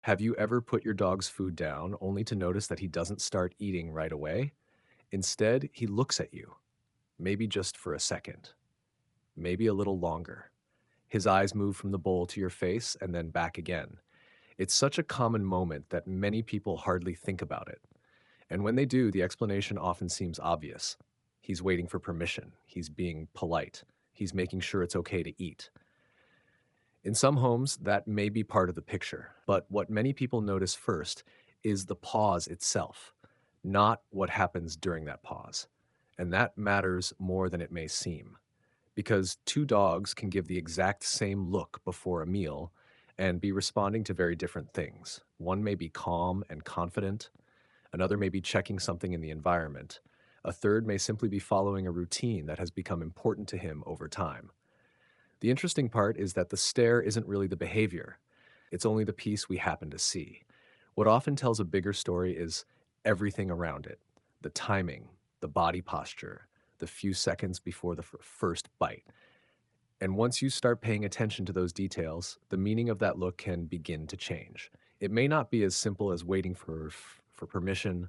Have you ever put your dog's food down only to notice that he doesn't start eating right away? Instead, he looks at you, maybe just for a second, maybe a little longer. His eyes move from the bowl to your face and then back again. It's such a common moment that many people hardly think about it. And when they do, the explanation often seems obvious. He's waiting for permission. He's being polite. He's making sure it's okay to eat. In some homes, that may be part of the picture, but what many people notice first is the pause itself, not what happens during that pause. And that matters more than it may seem, because two dogs can give the exact same look before a meal and be responding to very different things. One may be calm and confident, another may be checking something in the environment, a third may simply be following a routine that has become important to him over time. The interesting part is that the stare isn't really the behavior, it's only the piece we happen to see. What often tells a bigger story is everything around it: the timing, the body posture, the few seconds before the first bite. And once you start paying attention to those details, the meaning of that look can begin to change. It may not be as simple as waiting for permission,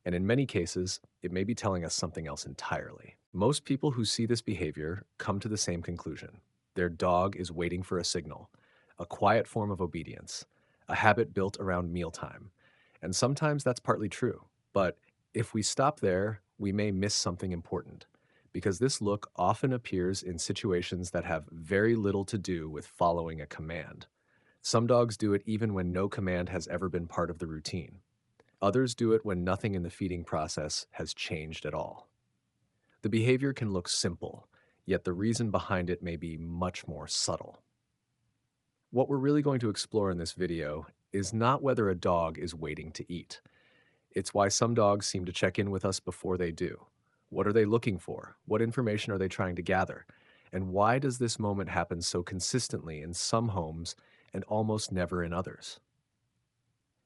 and in many cases, it may be telling us something else entirely. Most people who see this behavior come to the same conclusion. Their dog is waiting for a signal, a quiet form of obedience, a habit built around mealtime. And sometimes that's partly true. But if we stop there, we may miss something important, because this look often appears in situations that have very little to do with following a command. Some dogs do it even when no command has ever been part of the routine. Others do it when nothing in the feeding process has changed at all. The behavior can look simple, yet the reason behind it may be much more subtle. What we're really going to explore in this video is not whether a dog is waiting to eat. It's why some dogs seem to check in with us before they do. What are they looking for? What information are they trying to gather? And why does this moment happen so consistently in some homes and almost never in others?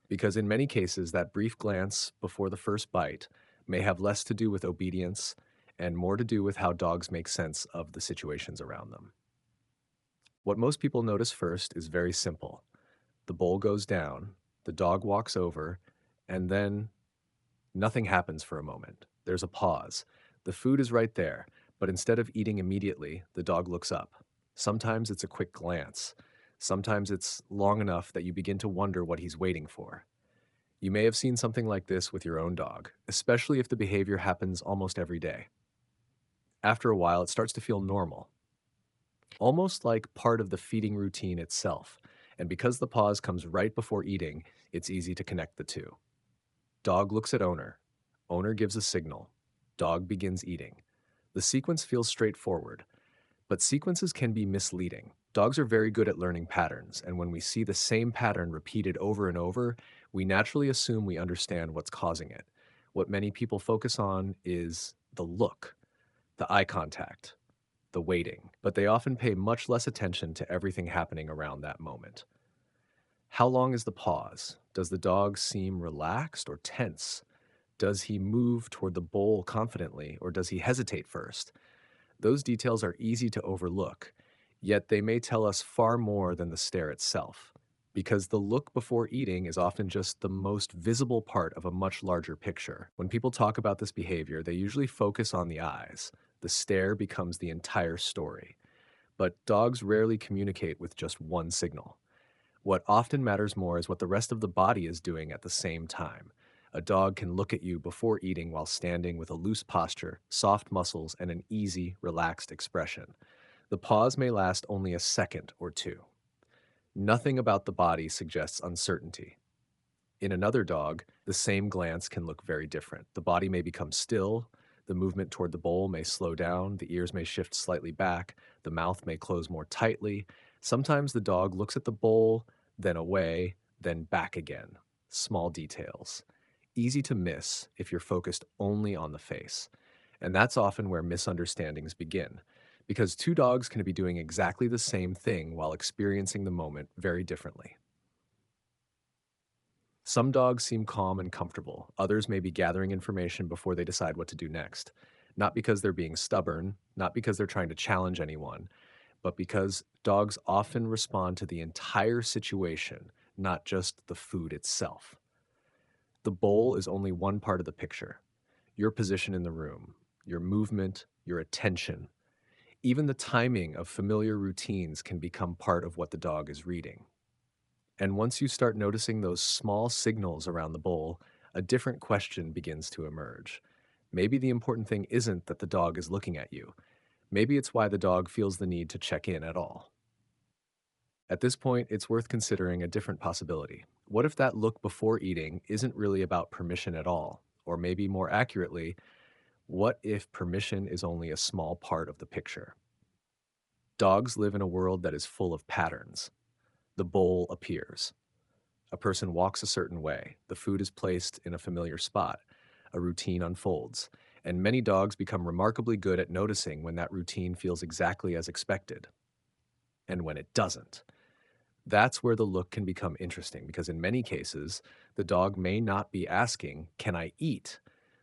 Because in many cases, that brief glance before the first bite may have less to do with obedience and more to do with how dogs make sense of the situations around them. What most people notice first is very simple. The bowl goes down, the dog walks over, and then nothing happens for a moment. There's a pause. The food is right there, but instead of eating immediately, the dog looks up. Sometimes it's a quick glance. Sometimes it's long enough that you begin to wonder what he's waiting for. You may have seen something like this with your own dog, especially if the behavior happens almost every day. After a while, it starts to feel normal, almost like part of the feeding routine itself. And because the pause comes right before eating, it's easy to connect the two. Dog looks at owner. Owner gives a signal. Dog begins eating. The sequence feels straightforward, but sequences can be misleading. Dogs are very good at learning patterns, and when we see the same pattern repeated over and over, we naturally assume we understand what's causing it. What many people focus on is the look, the eye contact, the waiting, but they often pay much less attention to everything happening around that moment. How long is the pause? Does the dog seem relaxed or tense? Does he move toward the bowl confidently, or does he hesitate first? Those details are easy to overlook, yet they may tell us far more than the stare itself, because the look before eating is often just the most visible part of a much larger picture. When people talk about this behavior, they usually focus on the eyes. The stare becomes the entire story. But dogs rarely communicate with just one signal. What often matters more is what the rest of the body is doing at the same time. A dog can look at you before eating while standing with a loose posture, soft muscles, and an easy, relaxed expression. The pause may last only a second or two. Nothing about the body suggests uncertainty. In another dog, the same glance can look very different. The body may become still, the movement toward the bowl may slow down, the ears may shift slightly back, the mouth may close more tightly. Sometimes the dog looks at the bowl, then away, then back again. Small details. Easy to miss if you're focused only on the face. And that's often where misunderstandings begin, because two dogs can be doing exactly the same thing while experiencing the moment very differently. Some dogs seem calm and comfortable. Others may be gathering information before they decide what to do next. Not because they're being stubborn, not because they're trying to challenge anyone, but because dogs often respond to the entire situation, not just the food itself. The bowl is only one part of the picture. Your position in the room, your movement, your attention, even the timing of familiar routines can become part of what the dog is reading. And once you start noticing those small signals around the bowl, a different question begins to emerge. Maybe the important thing isn't that the dog is looking at you. Maybe it's why the dog feels the need to check in at all. At this point, it's worth considering a different possibility. What if that look before eating isn't really about permission at all? Or maybe more accurately, what if permission is only a small part of the picture? Dogs live in a world that is full of patterns. The bowl appears. A person walks a certain way. The food is placed in a familiar spot. A routine unfolds. And many dogs become remarkably good at noticing when that routine feels exactly as expected and when it doesn't. That's where the look can become interesting because in many cases, the dog may not be asking, "Can I eat?"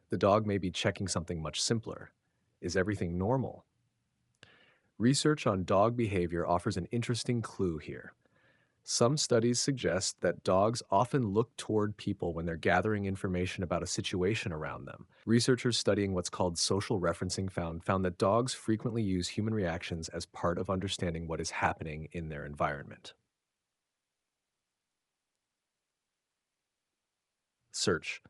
The dog may be checking something much simpler. Is everything normal? Research on dog behavior offers an interesting clue here. Some studies suggest that dogs often look toward people when they're gathering information about a situation around them. Researchers studying what's called social referencing found that dogs frequently use human reactions as part of understanding what is happening in their environment. Search.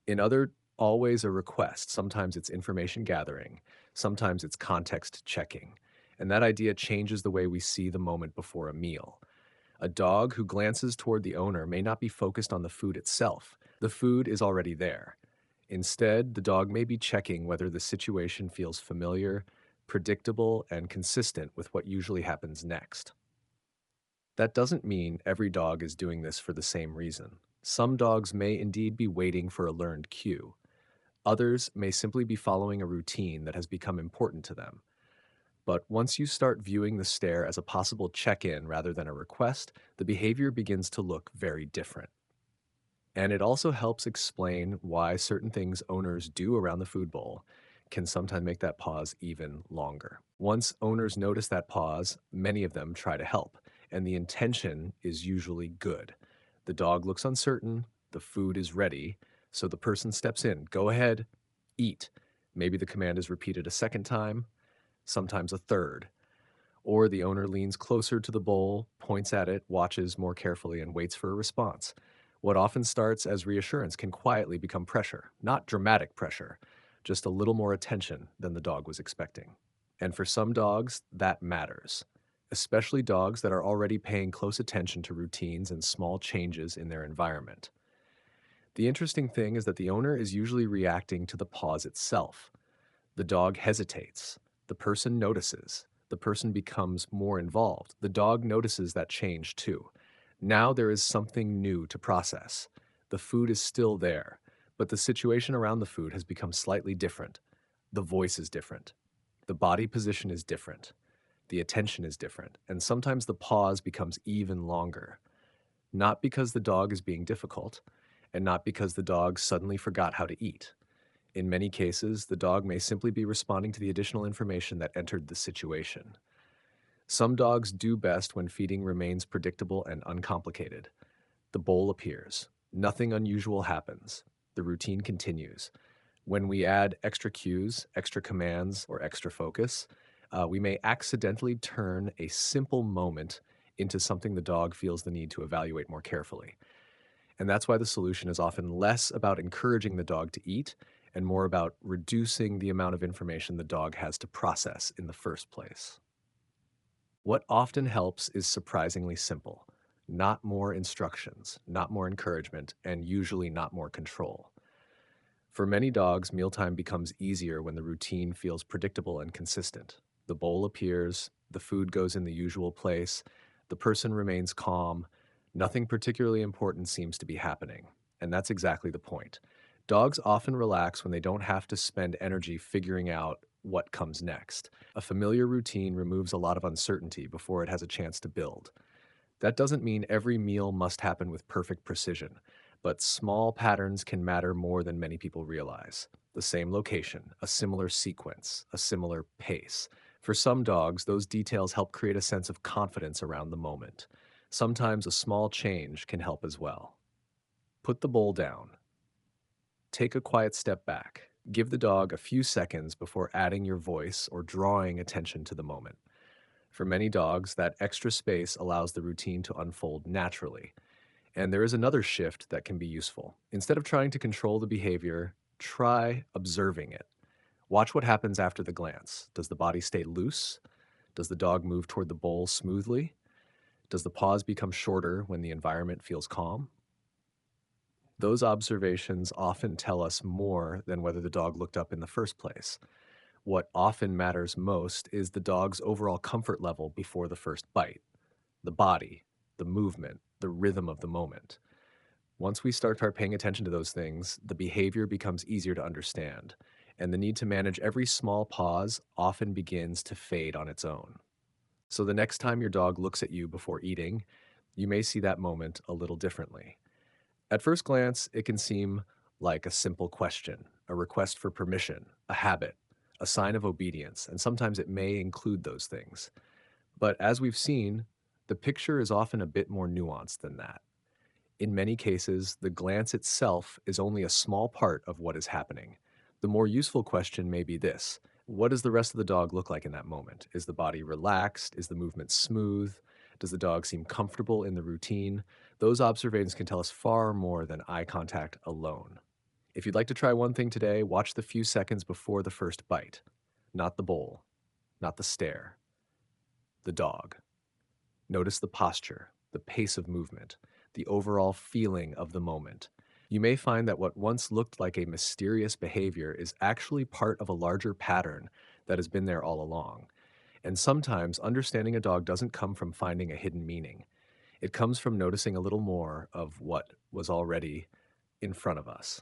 In other always a request, sometimes it's information gathering, sometimes it's context checking. And that idea changes the way we see the moment before a meal. A dog who glances toward the owner may not be focused on the food itself. The food is already there. Instead, the dog may be checking whether the situation feels familiar, predictable, and consistent with what usually happens next. That doesn't mean every dog is doing this for the same reason. Some dogs may indeed be waiting for a learned cue. Others may simply be following a routine that has become important to them. But once you start viewing the stare as a possible check in rather than a request, the behavior begins to look very different. And it also helps explain why certain things owners do around the food bowl can sometimes make that pause even longer. Once owners notice that pause, many of them try to help, and the intention is usually good. The dog looks uncertain, the food is ready, so the person steps in. Go ahead, eat. Maybe the command is repeated a second time, sometimes a third. Or the owner leans closer to the bowl, points at it, watches more carefully, and waits for a response. What often starts as reassurance can quietly become pressure, not dramatic pressure, just a little more attention than the dog was expecting. And for some dogs, that matters, especially dogs that are already paying close attention to routines and small changes in their environment. The interesting thing is that the owner is usually reacting to the pause itself. The dog hesitates. The person notices. The person becomes more involved. The dog notices that change too. Now there is something new to process. The food is still there, but the situation around the food has become slightly different. The voice is different. The body position is different. The attention is different. And sometimes the pause becomes even longer. Not because the dog is being difficult, and not because the dog suddenly forgot how to eat. In many cases, the dog may simply be responding to the additional information that entered the situation. Some dogs do best when feeding remains predictable and uncomplicated. The bowl appears. Nothing unusual happens. The routine continues. When we add extra cues, extra commands, or extra focus, we may accidentally turn a simple moment into something the dog feels the need to evaluate more carefully. And that's why the solution is often less about encouraging the dog to eat and more about reducing the amount of information the dog has to process in the first place. What often helps is surprisingly simple: not more instructions, not more encouragement, and usually not more control. For many dogs, mealtime becomes easier when the routine feels predictable and consistent. The bowl appears, the food goes in the usual place, the person remains calm, nothing particularly important seems to be happening. And that's exactly the point. Dogs often relax when they don't have to spend energy figuring out what comes next. A familiar routine removes a lot of uncertainty before it has a chance to build. That doesn't mean every meal must happen with perfect precision, but small patterns can matter more than many people realize. The same location, a similar sequence, a similar pace. For some dogs, those details help create a sense of confidence around the moment. Sometimes a small change can help as well. Put the bowl down. Take a quiet step back. Give the dog a few seconds before adding your voice or drawing attention to the moment. For many dogs, that extra space allows the routine to unfold naturally. And there is another shift that can be useful. Instead of trying to control the behavior, try observing it. Watch what happens after the glance. Does the body stay loose? Does the dog move toward the bowl smoothly? Does the pause become shorter when the environment feels calm? Those observations often tell us more than whether the dog looked up in the first place. What often matters most is the dog's overall comfort level before the first bite, the body, the movement, the rhythm of the moment. Once we start paying attention to those things, the behavior becomes easier to understand, and the need to manage every small pause often begins to fade on its own. So the next time your dog looks at you before eating, you may see that moment a little differently. At first glance, it can seem like a simple question, a request for permission, a habit, a sign of obedience, and sometimes it may include those things. But as we've seen, the picture is often a bit more nuanced than that. In many cases, the glance itself is only a small part of what is happening. The more useful question may be this: what does the rest of the dog look like in that moment? Is the body relaxed? Is the movement smooth? Does the dog seem comfortable in the routine? Those observations can tell us far more than eye contact alone. If you'd like to try one thing today, watch the few seconds before the first bite. Not the bowl, not the stare, the dog. Notice the posture, the pace of movement, the overall feeling of the moment. You may find that what once looked like a mysterious behavior is actually part of a larger pattern that has been there all along. And sometimes understanding a dog doesn't come from finding a hidden meaning. It comes from noticing a little more of what was already in front of us.